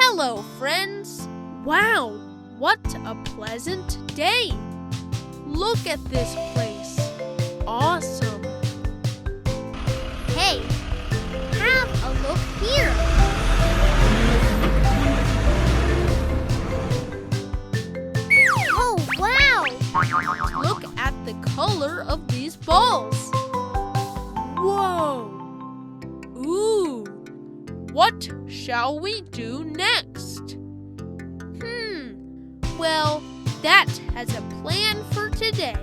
Hello, friends! Wow, what a pleasant day! Look at this place. Awesome! Hey, have a look here. Oh, wow! Look at the color of these balls. Whoa! Ooh! What shall we do next? Well, that has a plan for today.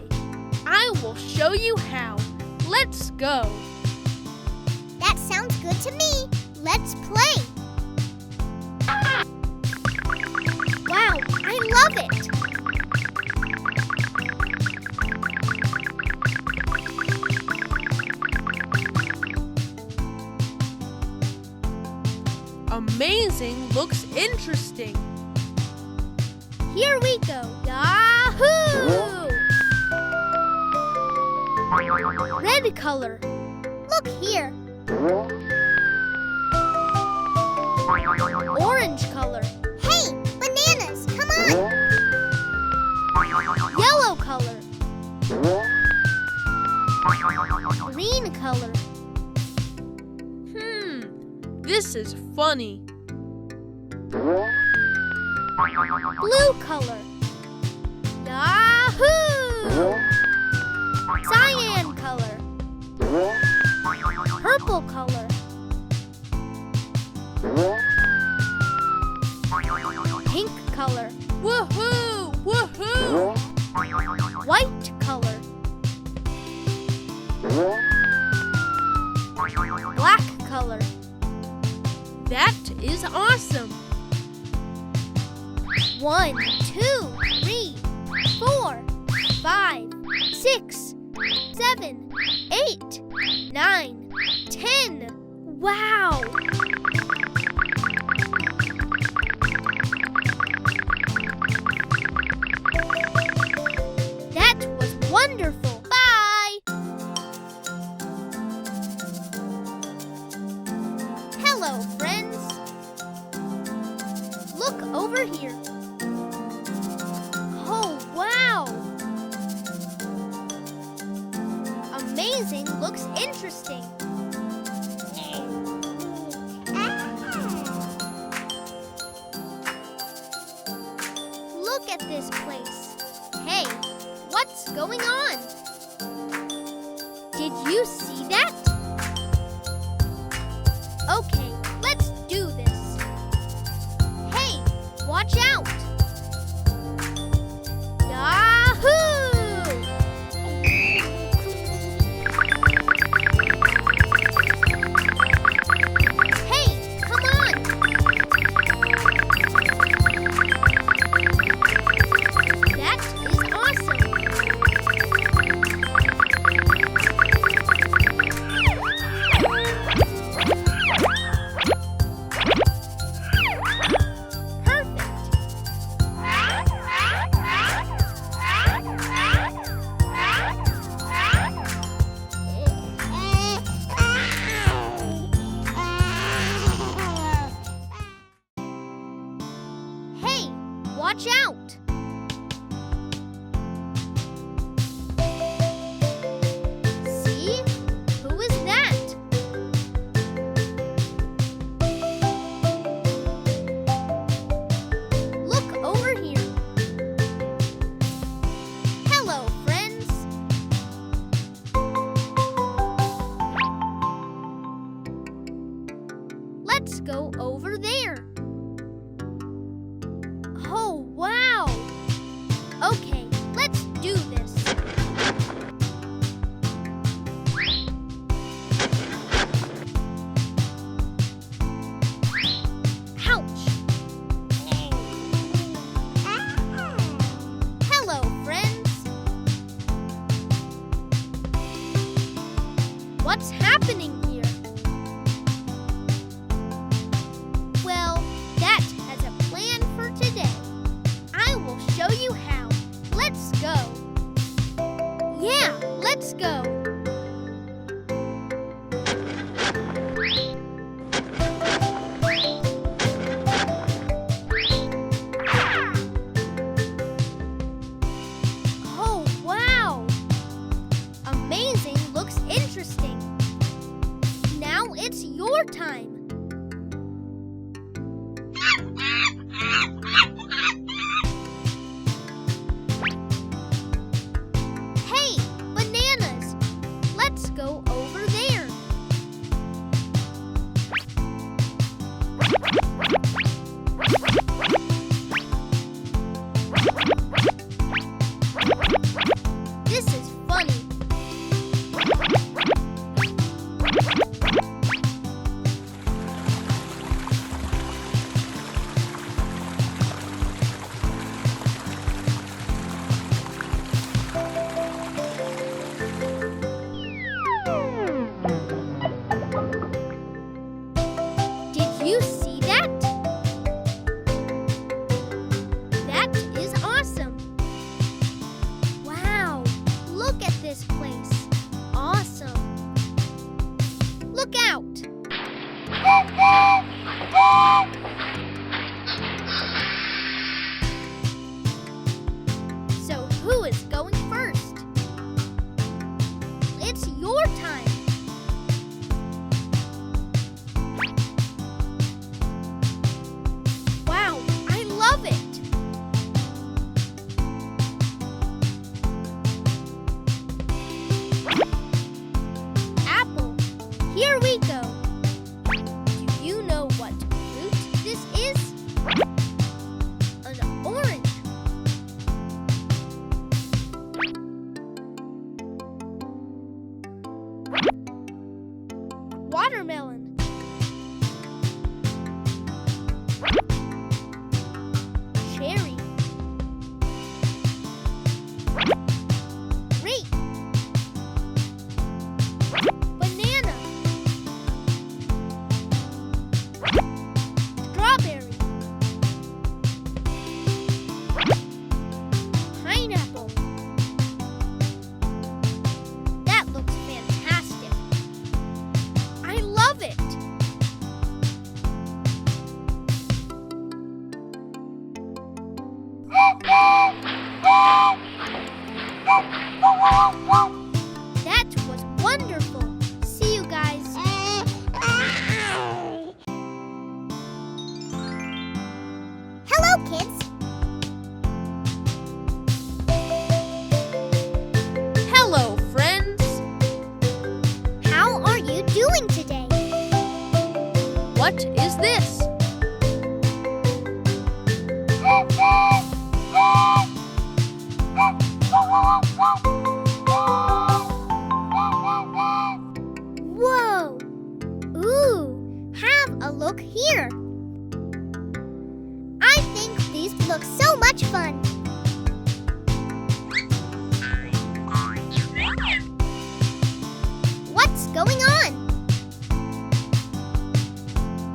I will show you how. Let's go. That sounds good to me. Let's play. Wow, I love it. Amazing looks interesting. Here we go. Yahoo! Red color. Look here. Orange color. Hey, bananas, come on. Yellow color. Green color. This is funny. Blue color. Yahoo! Cyan color. Purple color. Pink color. Woohoo! Woohoo! White color. Black color. That is awesome. 1, 2, 3, 4, 5, 6, 7, 8, 9, 10. Wow! That was wonderful. Bye! Hello, friends. Look over here. Oh, wow! Amazing looks interesting. Look at this place. Hey, what's going on? Did you see that? Okay, let's do this. Hey, watch out! Watch out! See? Who is that? Look over here. Hello, friends. Let's go over there. Oh, wow! Okay, let's do this. Ouch! Hello, friends. What's happening here? Well, looks so much fun. What's going on?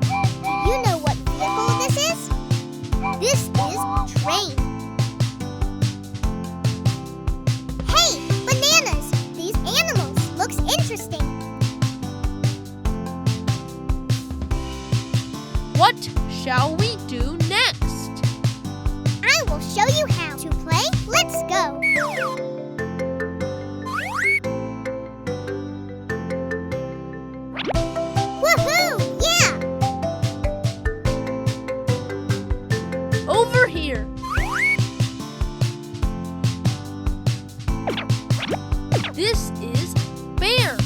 Do you know what vehicle this is? This is train. Hey, bananas! These animals looks interesting. What shall we do next? I will show you how to play. Let's go. Woohoo! Yeah! Over here. This is bear.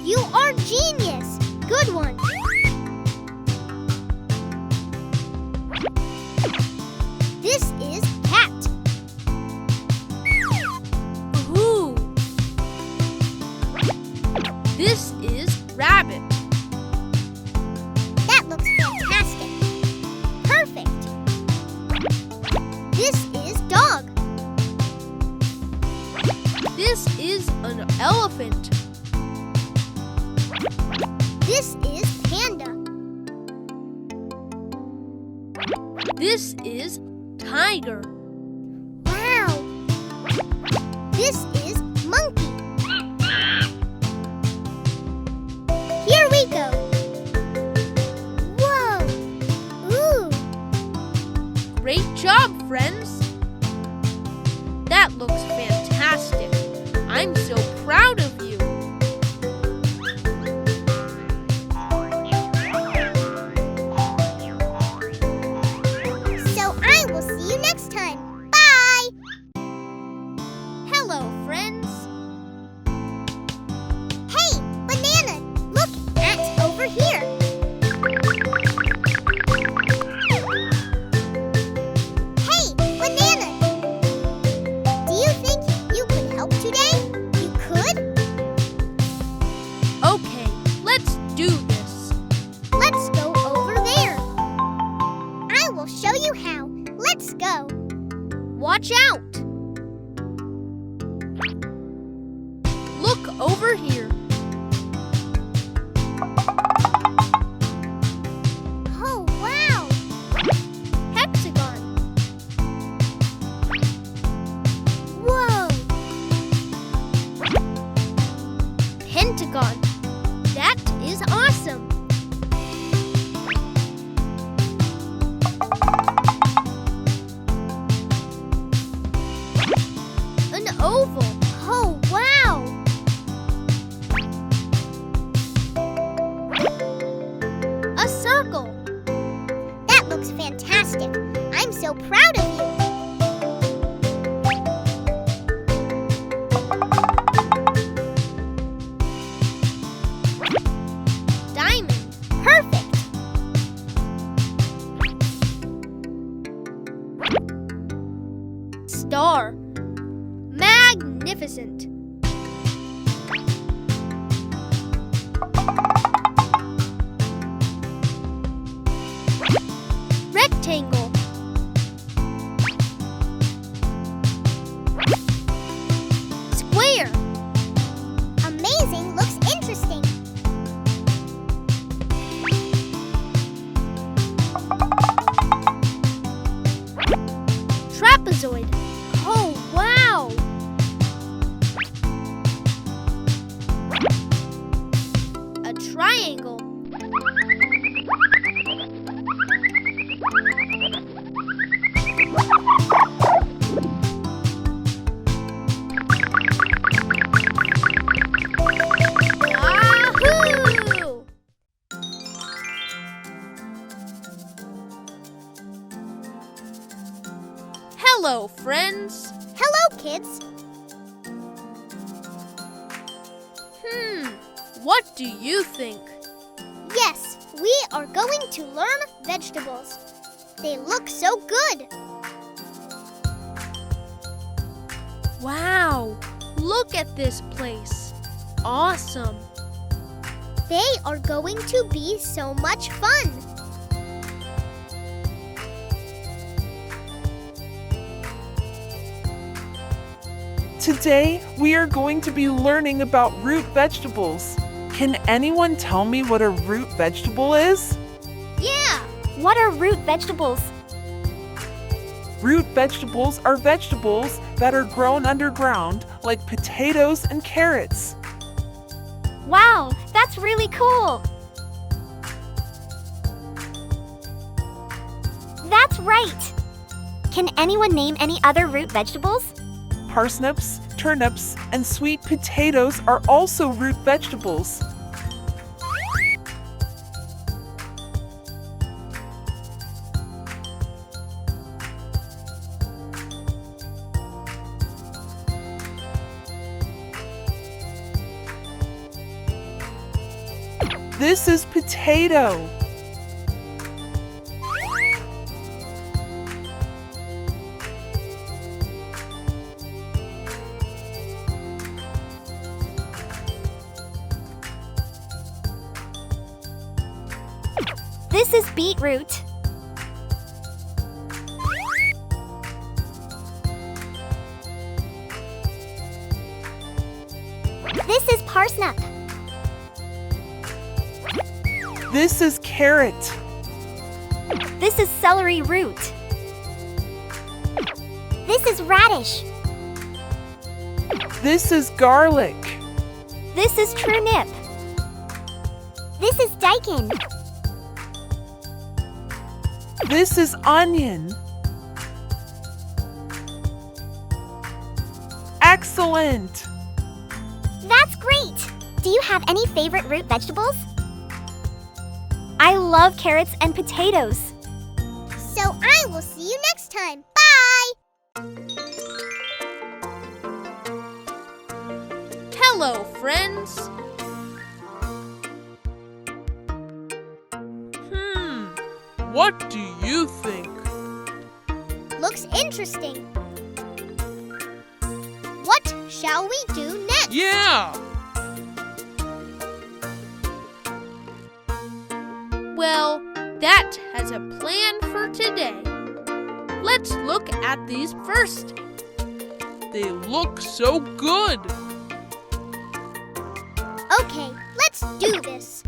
You are genius. Good one. This is cat. Ooh. This is rabbit. That looks fantastic. Perfect. This is dog. This is an elephant. This is panda. This is tiger. Wow. This is monkey. Here we go. Whoa. Ooh. Great job, friends. That looks fantastic. I'm so proud of you. So I will see you next time. Bye. Hello, friends. Hey, banana, look at over here. Hey, banana. Do you think you could help today? You could? Okay, let's do this. Let's go over there. I will show you how. Let's go. Watch out. Look over here. Oh, wow. Hexagon. Whoa. Pentagon. That is awesome. An oval. Oh, wow. A circle. That looks fantastic. I'm so proud of you. Diamond. Perfect. Star. Magnificent. Rectangle. Square. Amazing looks interesting. Trapezoid. Oh, wow. A triangle. Yahoo! Hello, friends. Hello, kids. What do you think? Yes, we are going to learn vegetables. They look so good. Wow, look at this place. Awesome. They are going to be so much fun. Today, we are going to be learning about root vegetables. Can anyone tell me what a root vegetable is? Yeah! What are root vegetables? Root vegetables are vegetables that are grown underground, like potatoes and carrots. Wow, that's really cool! That's right! Can anyone name any other root vegetables? Parsnips, turnips, and sweet potatoes are also root vegetables. This is potato. This is beetroot. This is parsnip. This is carrot. This is celery root. This is radish. This is garlic. This is turnip. This is daikon. This is onion. Excellent! That's great! Do you have any favorite root vegetables? I love carrots and potatoes. So I will see you next time. Bye! Hello, friends. What do you think? Looks interesting. What shall we do next? Yeah! Well, that has a plan for today. Let's look at these first. They look so good! Okay, let's do this.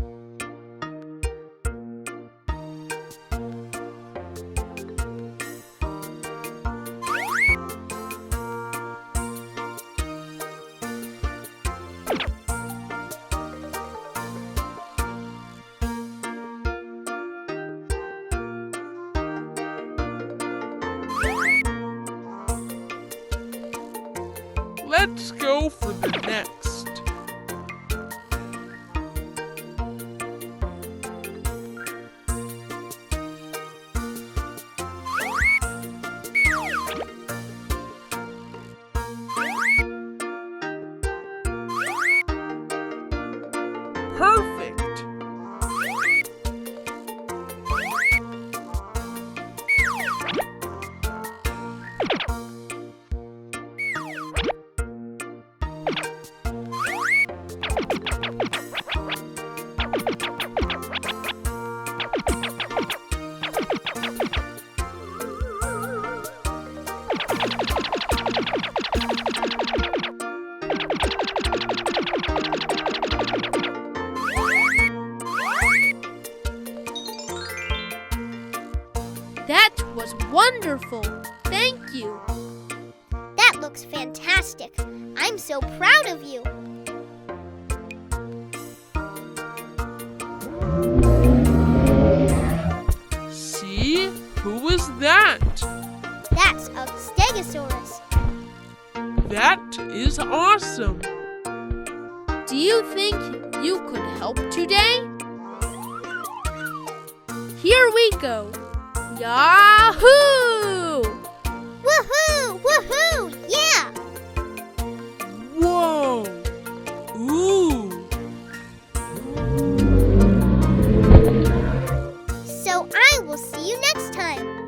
Let's go for the next. Perfect! That was wonderful. Thank you. That looks fantastic. I'm so proud of you. See? Who is that? That's a stegosaurus. That is awesome! Do you think you could help today? Here we go. Yahoo! Woohoo! Woohoo! Yeah! Whoa! Ooh! So I will see you next time.